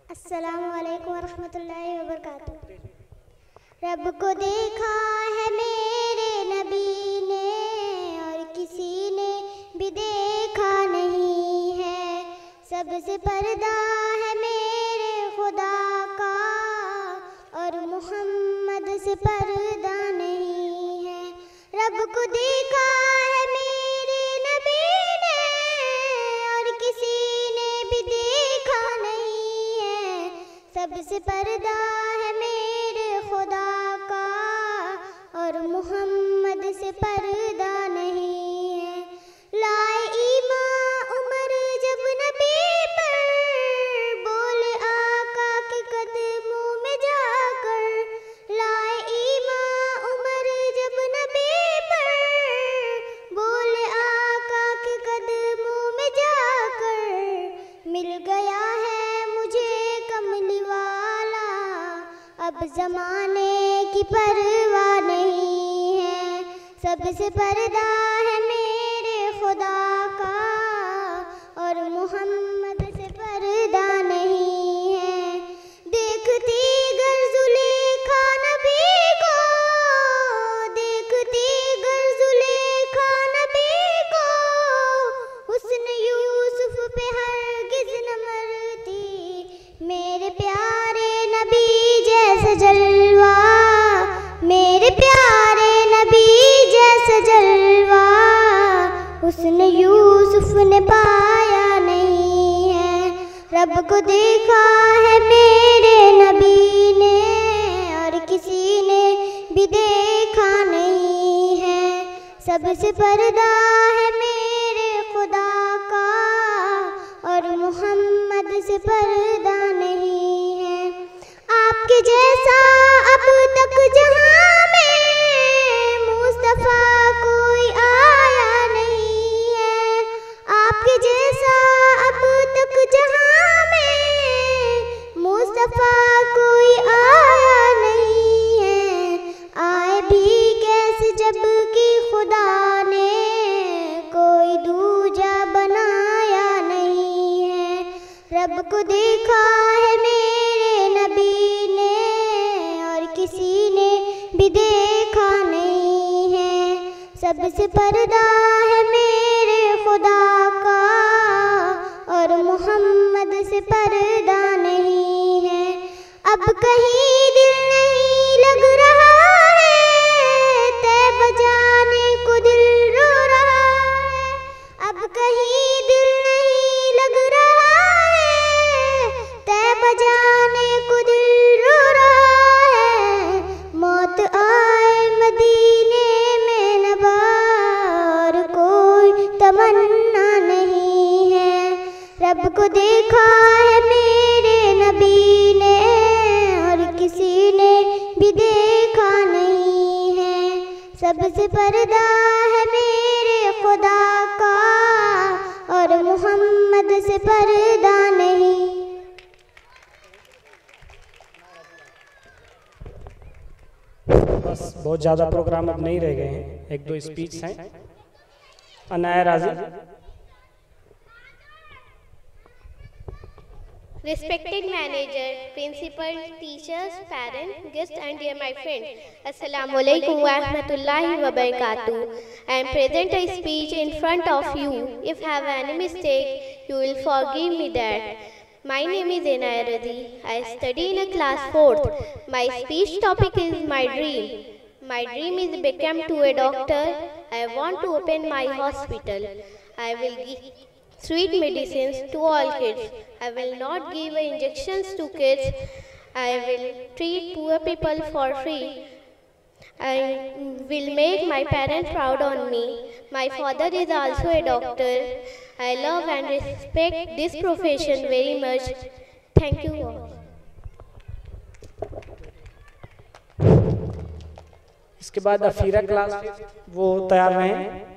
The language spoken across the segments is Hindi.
अस्सलामु अलैकुम वरहमतुल्लाहि वबरकातुहू। रब को देखा है मेरे नबी ने और किसी ने भी देखा नहीं है। सबसे पर्दा है मेरे खुदा का और मोहम्मद से पर्दा नहीं है। रब को देखा है मेरे नबी ने और किसी ने भी देखा नहीं है। सबसे पर्दा है मेरे खुदा का और मोहम्मद से पर्दा नहीं है। लाए ईमान उमर जब नबी पर, बोले आका के कदमों में जाकर। लाए ईमान उमर जब नबी पर, बोले आका के कदमों में जाकर। मिल गया है मुझे कमली वाला, अब जमाने की परवाह नहीं है। सबसे पर्दा है मेरे खुदा का और मोहम्मद से पर्दा नहीं है। देखती गर जुलेखा नबी को, देखती गर जुलेखा नबी को, हुस्न यूसुफ पे हरगिज़ न मरती। मेरे प्यारे नबी जैसा जलवा, मेरे प्यारे नबी जैसा जलवा, हुस्न यूसुफ ने पाया नहीं है। रब को देखा है मेरे नबी ने और किसी ने भी देखा नहीं है। सबसे पर्दा है मेरे खुदा का और मोहम्मद से पर्दा नहीं है। आपके जैसा अब तक जहां में मुस्तफा कोई आया नहीं है। आपके जैसा अब तक जहां में मुस्तफा कोई आया नहीं है। आए भी कैसे जबकि खुदा ने कोई दूजा बनाया नहीं है। रब को देखा है मेरे नबी ने और किसी ने भी देखा नहीं है। सबसे पर्दा है मेरे खुदा का और मोहम्मद से पर्दा नहीं है। अब कहीं दिल नहीं लग रहा है, तैबा जाने को दिल रो रहा है। अब कहीं दिल नहीं लग रहा है, तैबा जाने को दिल रो रहा है। मौत आए मदीने में नबार कोई तमन्ना नहीं है। रब को देखा है मेरे नबी ने और किसी ने भी देखा नहीं है। सबसे पर्दा है मेरे खुदा का और मोहम्मद से पर्दा नहीं। बस बहुत ज़्यादा प्रोग्राम अब नहीं रह गए हैं, एक दो स्पीच हैं। अनाया राजी। Respected manager, principal, teachers, parents, guests and dear my friend, Assalamu alaikum wa rahmatullahi wa barakatuh. I am present a speech in front of you. If I have any mistake, you will forgive me that. My name is Anaya Razi. I study in a class 4th. My speech topic is my dream. My dream is become to a doctor. I want to open my hospital. I will give sweet medicines to all kids. I will not give injections to kids. I will treat poor people for free. I will make my parents proud on me. My father is also a doctor. I love and respect this profession very much. Thank you all. इसके बाद अफीरा क्लास वो तैयार रहें।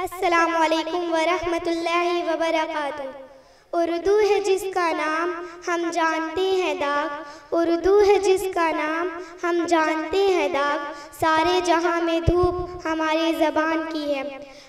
अस्सलामु अलैकुम व रहमतुल्लाहि व बरकातुहू। उर्दू है जिसका नाम हम जानते हैं दाग, उर्दू है जिसका नाम हम जानते हैं दाग, सारे जहां में धूप हमारी ज़बान की है।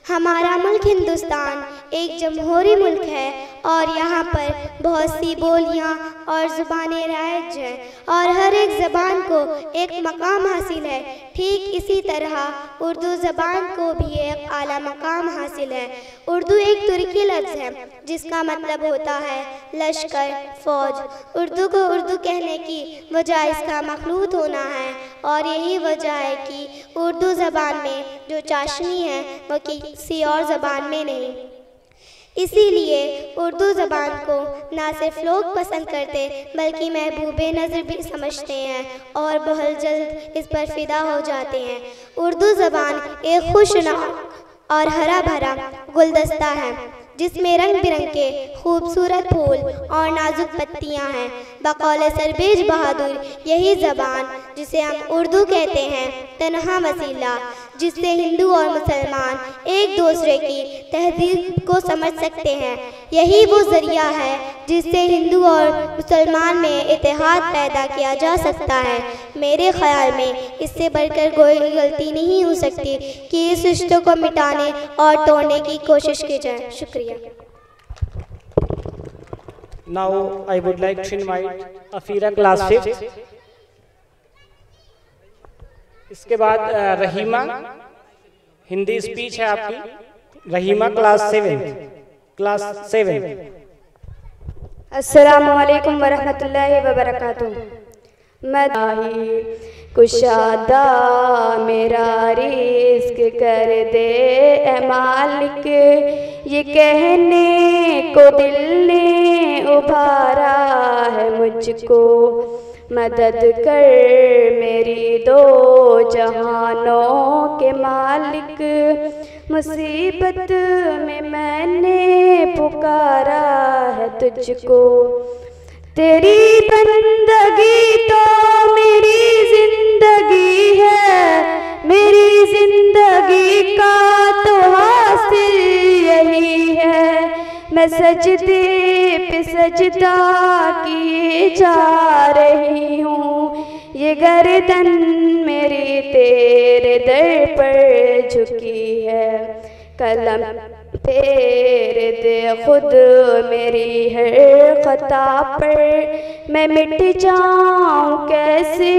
हमारा मुल्क हिंदुस्तान एक जमहूरी मुल्क है और यहाँ पर बहुत सी बोलियाँ और ज़ुबानें राइज हैं और हर एक ज़बान को एक मकाम हासिल है। ठीक इसी तरह उर्दू ज़बान को भी एक आला मकाम हासिल है। उर्दू एक तुर्की लफ्ज़ है जिसका मतलब होता है लश्कर, फ़ौज। उर्दू को उर्दू कहने की वजह इसका मखलूत होना है और यही वजह है कि उर्दू ज़बान में जो चाशनी है वो किसी और ज़बान में नहीं। इसीलिए उर्दू ज़बान को ना सिर्फ लोग पसंद करते बल्कि महबूबे नज़र भी समझते हैं और बहुत जल्द इस पर फ़िदा हो जाते हैं। उर्दू ज़बान एक खुशनुमा और हरा भरा गुलदस्ता है जिसमें रंग बिरंगे खूबसूरत फूल और नाजुक पत्तियां हैं। बकौल सरबेज बहादुर यही ज़बान जिसे हम उर्दू कहते हैं तन्हा वसीला, जिससे हिंदू और मुसलमान एक दूसरे की तहजीब को समझ सकते हैं। यही वो ज़रिया है जिससे हिंदू और मुसलमान में इत्तेहाद पैदा किया जा सकता है। मेरे ख़्याल में इससे बढ़कर कोई गलती नहीं हो सकती कि इस रिश्ते को मिटाने और तोड़ने की कोशिश की जाए। शुक्रिया। Now I would like to invite Afira class 5th. इसके बाद रहीमा, हिंदी स्पीच है आपकी। रहीमा क्लास 7। अस्सलामु अलैकुम वरहमतुल्लाहि वबरकातुहू। मदाही कुशादा मेरा रिस्क कर दे ए मालिक, ये कहने को दिल ने उभारा है मुझको। मदद कर मेरी दो जहानों के मालिक, मुसीबत में मैंने पुकारा है तुझको। तेरी बंदगी तो मेरी जिंदगी है, मेरी जिंदगी का तो हासिल यही है। मैं सजदे पे सजदा किए जा रही हूँ, ये गर्दन मेरी तेरे दर पर झुकी है। कलम फेर दे खुद मेरी हर खता पर, मैं मिट जाऊं कैसे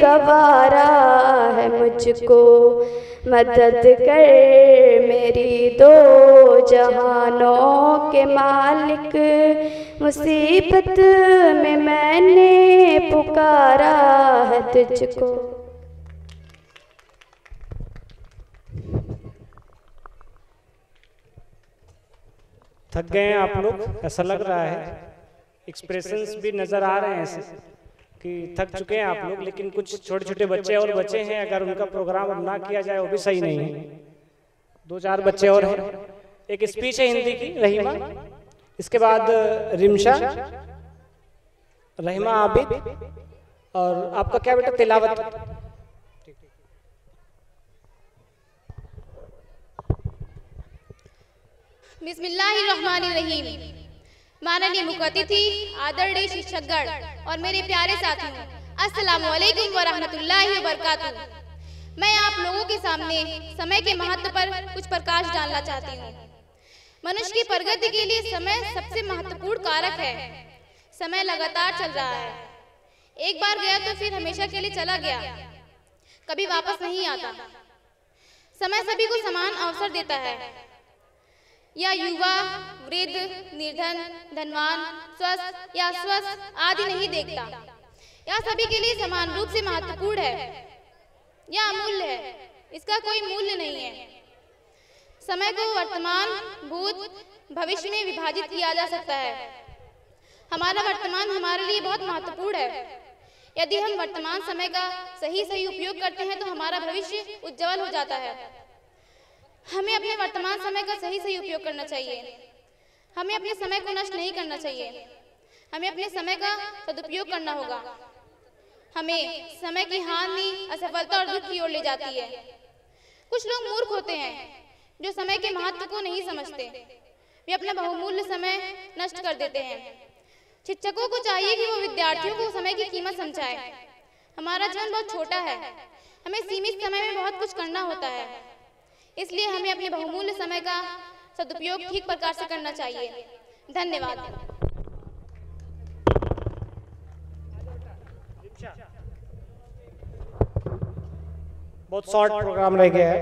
गवारा है मुझको। मदद कर मेरी दो जहानों के मालिक, मुसीबत में मैंने पुकारा है तुझको। थक गए हैं आप लोग, ऐसा लग रहा है। एक्सप्रेशंस भी नज़र आ रहे हैं ऐसे कि थक चुके हैं आप लोग। लेकिन कुछ छोटे छोटे बच्चे और बचे हैं, अगर उनका प्रोग्राम अब ना किया जाए वो भी सही नहीं है। 2-4 बच्चे और हैं। एक स्पीच है हिंदी की रहीमा, इसके बाद रिमशा, रहीमा आबिद और आपका क्या बेटा तिलावत। बिस्मिल्लाहिर्रहमानिर्रहीम। माननीय मुख्य अतिथि, आदरणीय शिक्षकगण और मेरे प्यारे साथियों, अस्सलामु अलैकुम वरहमतुल्लाहि वबरकातुहू। मैं आप लोगों के सामने समय के महत्व पर कुछ प्रकाश डालना चाहती हूँ। मनुष्य की प्रगति के लिए समय सबसे महत्वपूर्ण कारक है। समय लगातार चल रहा है, एक बार गया तो फिर हमेशा के लिए चला गया, कभी वापस नहीं आता। समय सभी को समान अवसर देता है, या युवा, वृद्ध, निर्धन, धनवान, स्वस्थ या अस्वस्थ आदि नहीं देखता। यह सभी के लिए समान रूप से महत्वपूर्ण है या अमूल्य है, इसका कोई मूल्य नहीं है। समय को वर्तमान, भूत, भविष्य में विभाजित किया जा सकता है। हमारा वर्तमान हमारे लिए बहुत महत्वपूर्ण है। यदि हम वर्तमान समय का सही उपयोग करते हैं तो हमारा भविष्य उज्जवल हो जाता है। हमें अपने वर्तमान समय का सही उपयोग करना चाहिए। हमें अपने समय को नष्ट नहीं करना चाहिए। हमें अपने समय का सदुपयोग करना होगा। हमें समय की हानि, असफलता और दुख की ओर ले जाती है। कुछ लोग मूर्ख होते हैं जो समय के महत्व को नहीं समझते। वे अपना बहुमूल्य समय नष्ट कर देते हैं। शिक्षकों को चाहिए कि वो विद्यार्थियों को समय की कीमत समझाए। हमारा जीवन बहुत छोटा है, हमें सीमित समय में बहुत कुछ करना होता है, इसलिए हमें अपने बहुमूल्य समय का सदुपयोग ठीक प्रकार से करना चाहिए। धन्यवाद। बहुत शॉर्ट प्रोग्राम रह गया है,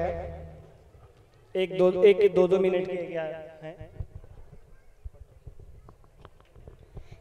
एक दो मिनट के क्या है।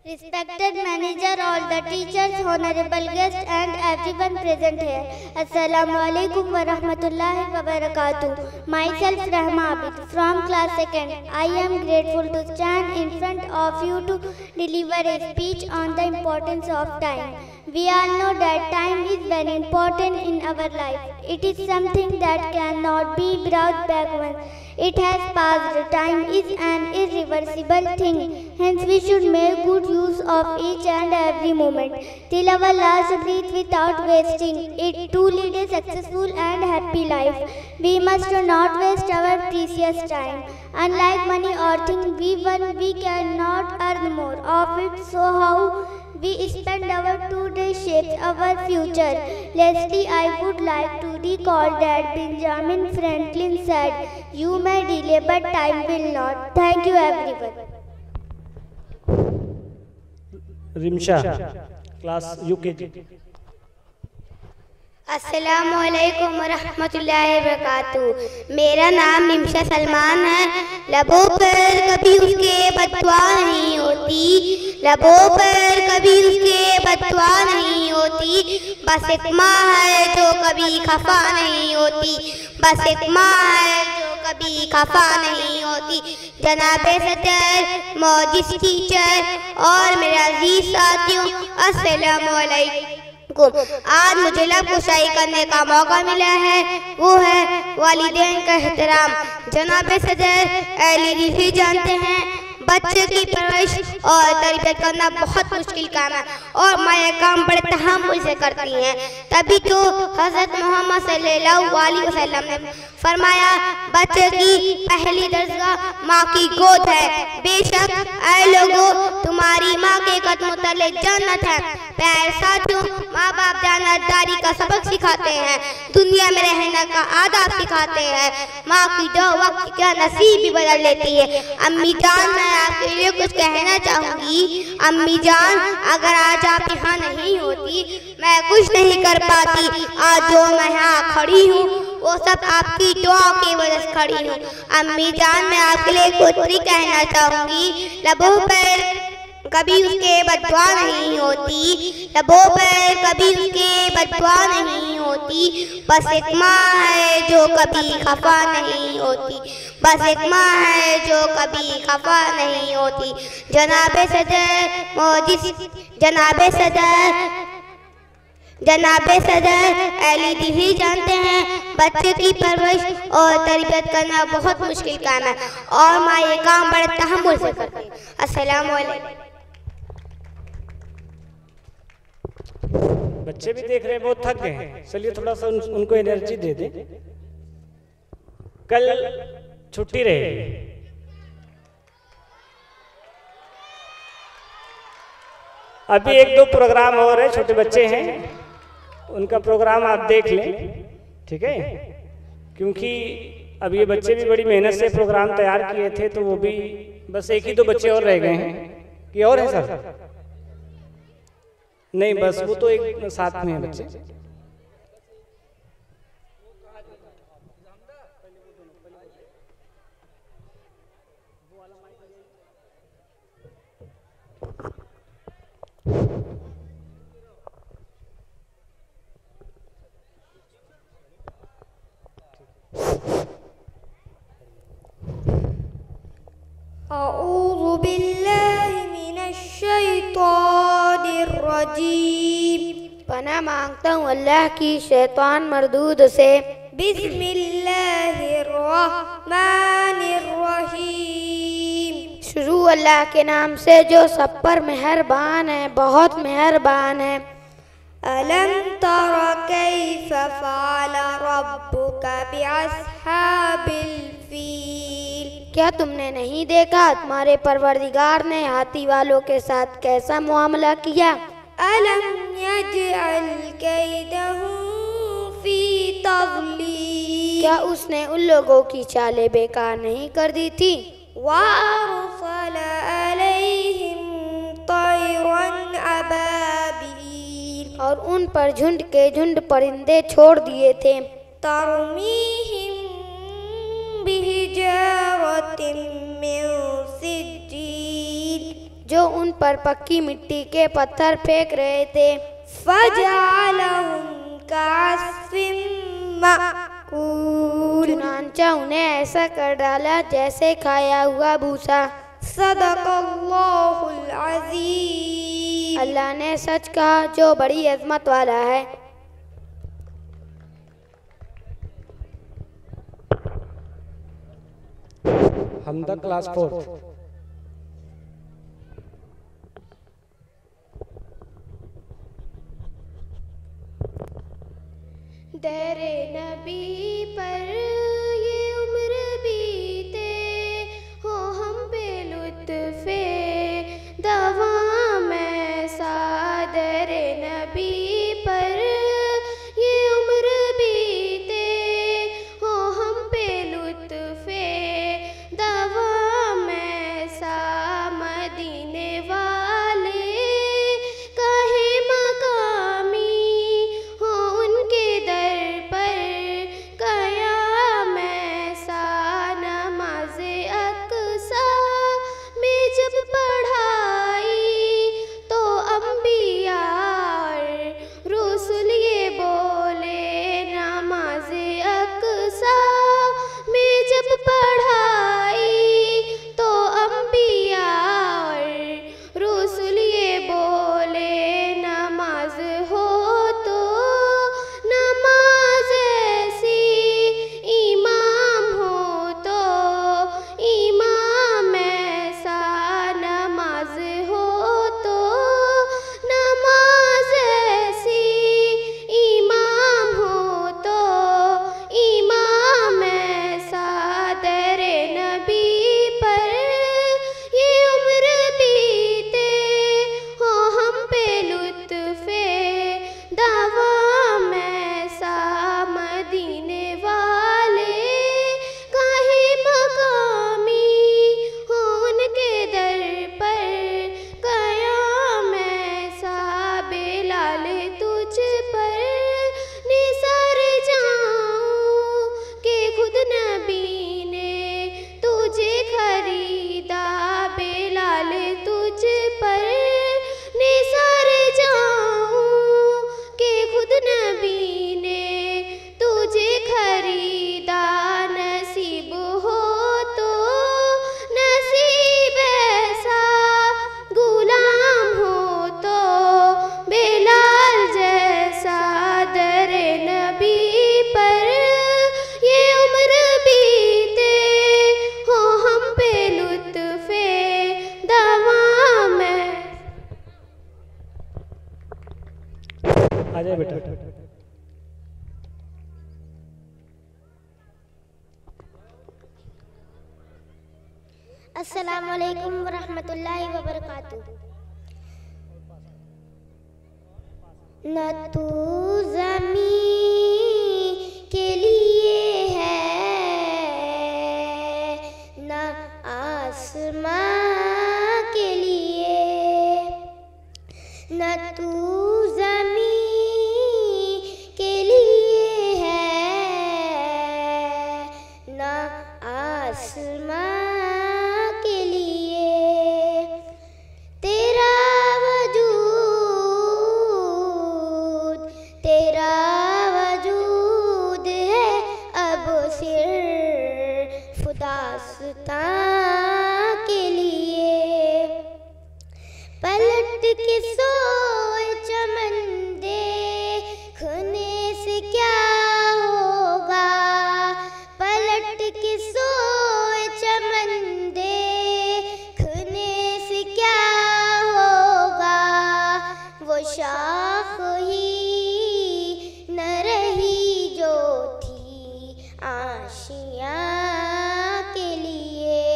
Respected manager, all the teachers, honorable guests and everyone present here. Assalamu alaikum wa rahmatullahi wa barakatuh. Myself Rahma Abid from class 2nd. I am grateful to stand in front of you to deliver a speech on the importance of time. We all know that time is very important in our life. It is something that cannot be brought back once it has passed. Time is an irreversible thing. Hence we should make good use of each and every moment till our last breath without wasting it to lead a successful and happy life. We must not waste our precious time. Unlike money or things we won, we cannot earn more of it. So how we spend our today shapes our future. Lastly, I would like to recall that Benjamin Franklin said, "You may delay, but time will not." Thank you, everyone. Rimsha, class UKG। अस्सलामु अलैकुम वरहमतुल्लाहि वबरकातुहू। मेरा नाम निमशा सलमान है। लबों पर कभी उसके बददुआ नहीं होती, लबों पर कभी उसके बददुआ नहीं होती। बस एक माँ है जो कभी खफा नहीं होती, बस एक माँ है जो कभी खफा नहीं होती। जनाबे सदर, मौजिस टीचर और मेरे अजीज साथियों, अस्सलामु अलैकुम। आज मुझे लब कुशाई करने का मौका मिला है, वो है वालिदैन का एहतराम। जनाबे सदर एलईडी जानते हैं बच्चे की परवरिश और तरबियत करना बहुत मुश्किल काम है और माँ ये काम बड़े तहम्मुल से करती हैं। तभी तो हज़रत मोहम्मद सल्लल्लाहु अलैहि वसल्लम ने फरमाया, बच्चे की पहली दरगाह माँ की गोद है। बेशक ऐ लोगों, तुम्हारी माँ के कदमों तले जन्नत है। प्यारे साथियों, माँ बाप जानदारी का सबक सिखाते हैं, दुनिया में रहने का आदाब सिखाते हैं। माँ की दो वक्त क्या नसीब भी बदल लेती है। अम्मी जान, मैं आपके लिए कुछ कहना चाहूँगी। अम्मी जान, अगर आज आप यहाँ नहीं होती मैं कुछ नहीं कर पाती। आज जो मैं यहाँ खड़ी हूँ वो सब आपकी दुआ की वजह से खड़ी हूँ। अम्मी जान, मैं आपके लिए कुछ भी कहना चाहूँगी। लबों पर कभी उसके बददुआ नहीं होती, लबों पर कभी उसके बददुआ नहीं होती। बस एक माँ है जो कभी खफा नहीं होती, बस एक माँ है जो कभी खफा नहीं होती। जनाबे सदर मौजिस, जनाबे सदर एलईडी ही जानते हैं बच्चे की परवरिश और तरबियत करना बहुत मुश्किल काम है और माँ ये काम बड़े तहम्मुल से करती है। अस्सलाम वालेकुम। बच्चे भी देख रहे हैं, बहुत थक गए हैं। चलिए थोड़ा सा उनको एनर्जी दे दें। कल छुट्टी रहेगी। अभी एक दो प्रोग्राम हो रहे, छोटे बच्चे हैं, उनका प्रोग्राम आप देख लें, ठीक है? क्योंकि अब ये बच्चे भी बड़ी मेहनत से प्रोग्राम तैयार किए थे, तो वो भी बस एक ही दो बच्चे और रह गए हैं कि और है सर? नहीं, बस वो तो एक साथ में है बच्चे। अऊज़ु बिल्लाहि मिनश शैतानिर रजीम। पनाह मांगता हूँ अल्लाह की शैतान मरदूद से। बिस्मिल्लाहिर रहमानिर रहीम। शुरू अल्लाह के नाम से जो सब पर मेहरबान है, बहुत मेहरबान है। अलम तरा कैफ फ़अल रब्बुका बिअस्हाबिल फील। क्या तुमने नहीं देखा तुम्हारे परवरदिगार ने हाथी वालों के साथ कैसा मुआमला किया? अलम यजअल कैदहुम फी तज़लील, क्या उसने उन लोगों की चालें बेकार नहीं कर दी थी? वअरसल अलैहिम तयरन अबाबील, और उन पर झुंड के झुंड परिंदे छोड़ दिए थे। तरमीहिम बिहिजारतिन मिन सिज्जील, जो उन पर पक्की मिट्टी के पत्थर फेंक रहे थे। फजअलहुम कअस्फिन मअकूल, चुनांचा उन्हें ऐसा कर डाला जैसे खाया हुआ भूसा। सदक़ल्लाहुल अज़ीम, अल्लाह ने सच कहा जो बड़ी अजमत वाला है। हमदा क्लास 4। दरे नबी पर ये उम्र बीते हो हम पे लुत्फ़े दवा में सा। दरे नबी पर ये उम्र बीते हो हम पे लुत्फ़े दवा में सा। मदीने वाले काहे मकामी हो उनके दर पर कयाम ऐसा। नमाज़ अक़सा में जब पढ़ाई तो अंबिया और रसूल ये बोले। नमाज़ अक़सा में जब पढ़ाई तो अंबिया और रसूल ये बोले। नमाज हो तो नमाज ऐसी, इमाम हो तो इमाम ऐसा। नमाज हो तो नमाज ऐसी, इमाम हो तो इमाम ऐसा। दरे नबी पर ये उम्र बीते हो हम पे लुत्फ़े दवा में सा। मदीने वाले काहे मकामी हो उनके दर पर कयाम ऐसा। बेलाल तुझ पर निसार जाऊं कि खुद नबी ने तुझे खरीदा। बेलाल तुझ पर निसार जाऊं कि खुद नबी ने तुझे खरीदा। नसीब हो तो नसीब ऐसा, गुलाम हो तो बेलाल जैसा। दरे नबी पर ये उम्र बीते हो हम पे लुत्फ़े दवा में। आ जाए बेटा। अस्सलामु अलैकुम वरहमतुल्लाहि वबरकातुह। न तू ज़मीं के लिए है न आसमां के लिए। न तू ज़मीं के लिए है न आसमां के लिए। तेरा वजूद है अब सिर्फ दास्तां के लिए। पलट के सोए चमन देखने से क्या होगा। पलट के सोए चमन देखने से क्या होगा। वो शाख ही न रही जो थी आशियाँ के लिए।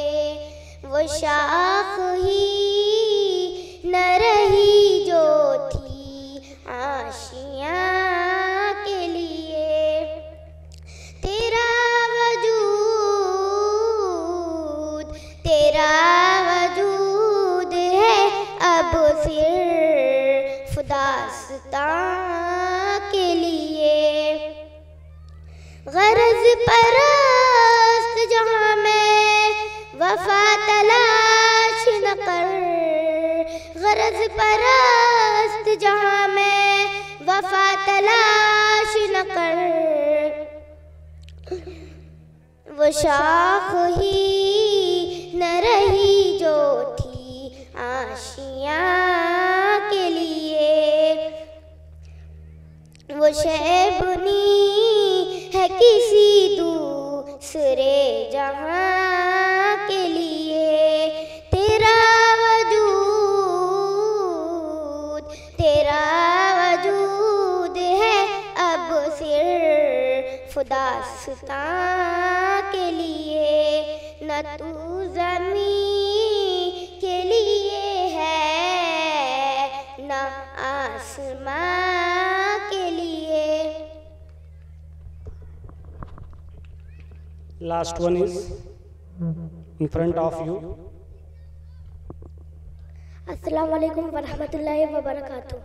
वो शाख ही न रही जो थी आशियाँ के लिए। तेरा वजूद है अब सिर्फ दास्तां के लिए। गरज परस्त जहाँ मैं वफा तलाश न कर, गरज परस्त जहाँ मैं वफा तलाश न कर। वो शाख ही न रही जो थी आशियाँ के लिए। वो शय बुनी है किसी दूसरे जहाँ के लिए। तेरा वजूद है अब सिर्फ दास्तां के लिए। न तू ज़मीं के लिए है न आसमां के लिए। Last one is in front of you. अस्सलाम वालेकुम वरहमतुल्लाहि वबरकातुह।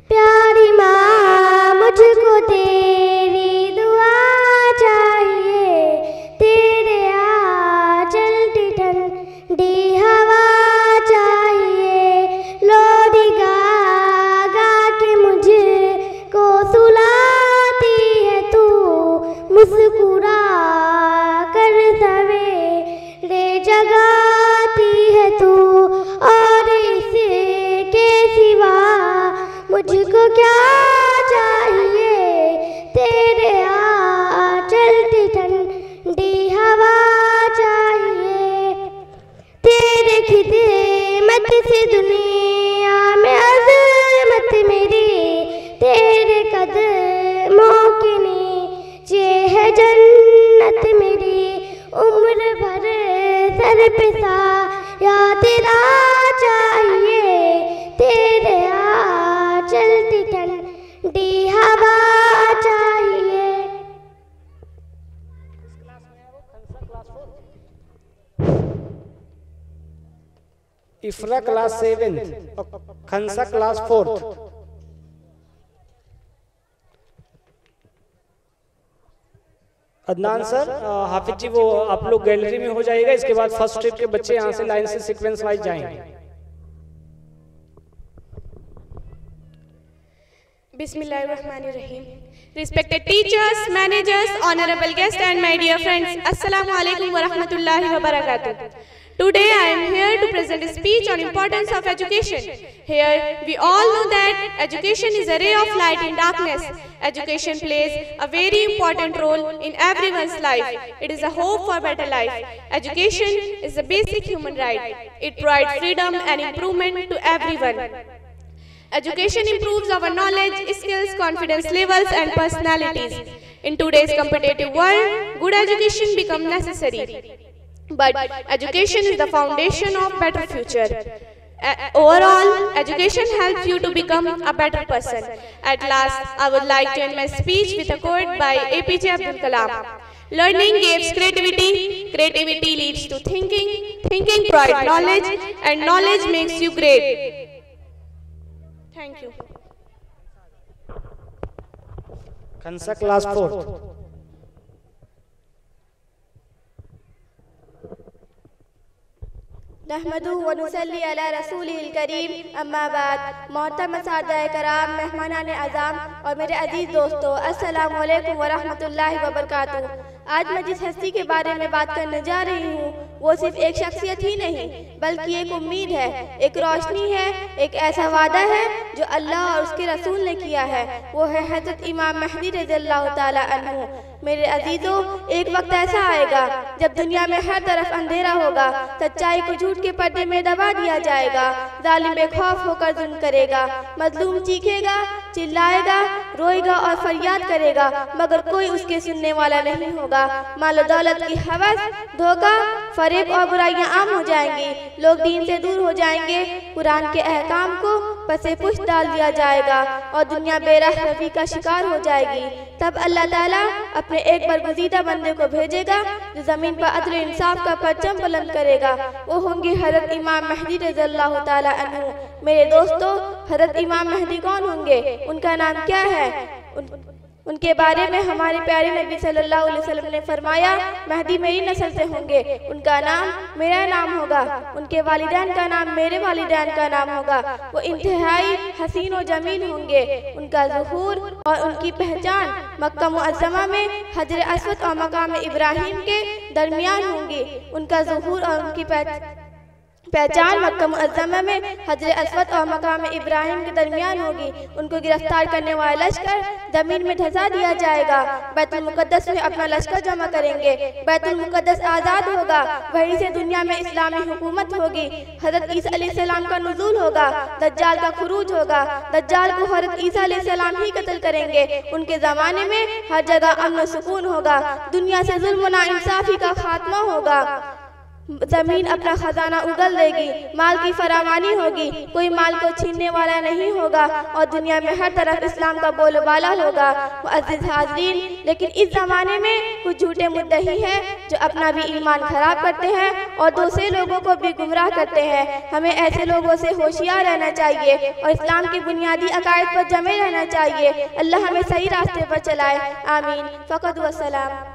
प्यारी माँ मुझको तेरी दुआ चाहिए, तेरे आंचल की ठंडी हवा चाहिए। लोरी गा गा के मुझको सुलाती है तू, मुस्कुरा कर सवेरे जगाती है तू। और इसके सिवा मुझको क्या चाहिए, तेरे आंचल की ठंडी हवा चाहिए। तेरे खिदमत से दुनिया में अज़मत मेरी, तेरे कदमों के नीचे है जन्नत मेरी। उम्र भर सर पे साया तेरा चाहिए, तेरे चलती ठंडी हवा चाहिए। इफ्रा क्लास 7th और Khansa class 4th। Adnan sir, हाफिज जी वो आप लोग गैलरी में हो जाएगा। इसके बाद फर्स्ट ट्रिप के बच्चे यहाँ से लाइन से सीक्वेंस वाइज जाएंगे। Bismillahirrahmanirrahim. Respected teachers, managers, honorable guests and my dear friends, Assalamu alaikum wa rahmatullahi wa barakatuh. Today I am here to present a speech on importance of education. Here we all know that education is a ray of light in darkness. Education plays a very important role in everyone's life. It is a hope for better life. Education is a basic human right. It provides freedom and improvement to everyone. Education improves our knowledge, skills, confidence levels and personalities. In today's competitive world, good education becomes necessary. But education is the foundation of better future. Overall, education helps you to become a better person. At last, I would like to end my speech with a quote by APJ Abdul Kalam. Learning gives creativity, creativity leads to thinking, thinking provides knowledge, and knowledge makes you great. Thank you. खंसा क्लास 4th। नहमदुहु व नुसल्ली अला रसूलिल करीम, अम्मा बाद। मोहतरम सादाए कराम, मेहमानान आज़ाम और मेरे अजीज़ दोस्तों, अस्सलामु अलैकुम व रहमतुल्लाहि व बरकातुहू। आज मैं जिस हस्ती के बारे में बात करने जा रही हूँ वो सिर्फ एक शख्सियत ही नहीं बल्कि एक उम्मीद है, एक रोशनी है, एक ऐसा वादा है जो अल्लाह और उसके रसूल ने किया है। वो है हज़रत इमाम महदी रज़ियल्लाहु ताला अन्हु। मेरे अजीज़ों, एक वक्त ऐसा आएगा जब दुनिया में हर तरफ अंधेरा होगा, सच्चाई को झूठ के पर्दे में दबा दिया जाएगा, जालिम बेखौफ होकर जुल्म करेगा, मजलूम चीखेगा, चिल्लाएगा, रोएगा और फरियाद करेगा, मगर कोई उसके सुनने वाला नहीं होगा। होगा। माल दौलत की हवस, धोखा, फरेब और बुराइयां आम हो जाएंगी। लोग दीन से दूर हो जाएंगे। कुरान के अहकाम को पसे पुष्ट डाल दिया जाएगा और दुनिया बेराह रफ़ी का शिकार हो जाएगी। तब अल्लाह ताला अपने एक बरगुज़ीदा बंदे को भेजेगा जो ज़मीन पर अदल इंसाफ का परचम बुलंद करेगा। वो होंगे हज़रत इमाम महदी रज़ियल्लाहु ताला अन्हु। मेरे दोस्तों, हज़रत इमाम महदी कौन होंगे, उनका नाम क्या है? उनके बारे में हमारे प्यारे नबी सल्लल्लाहु अलैहि वसल्लम ने फरमाया, महदी मेरी नस्ल से होंगे, उनका नाम मेरा नाम होगा, उनके वालिदैन का नाम मेरे वालिदैन का नाम होगा। वो इंतहाई हसीन और जमील होंगे। उनका ज़ुहूर और उनकी पहचान मक्का मुअज़्ज़मा में हजर अस्वद और मकाम इब्राहिम के दरमियान होंगी। उनका ज़ुहूर और उनकी पहचान मक्का मुअज़्ज़मा में हजर अस्वद और मकाम इब्राहिम के दरमियान होगी। उनको गिरफ्तार करने वाला लश्कर ज़मीन में धंसा दिया जाएगा। बैतुल मुक़द्दस में अपना लश्कर जमा करेंगे। बैतुल मुक़द्दस आज़ाद होगा। वहीं से दुनिया में इस्लामी हुकूमत होगी। हज़रत ईसा अलैहिस्सलाम का नुज़ूल होगा। दज्जाल का खुरूज होगा। दज्जाल को हज़रत ईसा अलैहिस्सलाम ही कत्ल करेंगे। उनके ज़माने में हर जगह अमन व सुकून होगा। दुनिया से जुल्म व नाइंसाफ़ी का खात्मा होगा। ज़मीन अपना खजाना उगल देगी। माल की फरावानी होगी। कोई माल को छीनने वाला नहीं होगा और दुनिया में हर तरफ इस्लाम का बोलबाला होगा। मुअज़्ज़िज़ हाज़रीन, लेकिन इस ज़माने में कुछ झूठे मुद्दई हैं जो अपना भी ईमान खराब करते हैं और दूसरे लोगों को भी गुमराह करते हैं। हमें ऐसे लोगों से होशियार रहना चाहिए और इस्लाम की बुनियादी अकायद पर जमे रहना चाहिए। अल्लाह हमें सही रास्ते पर चलाए। आमीन। फ़क़त वस्सलाम।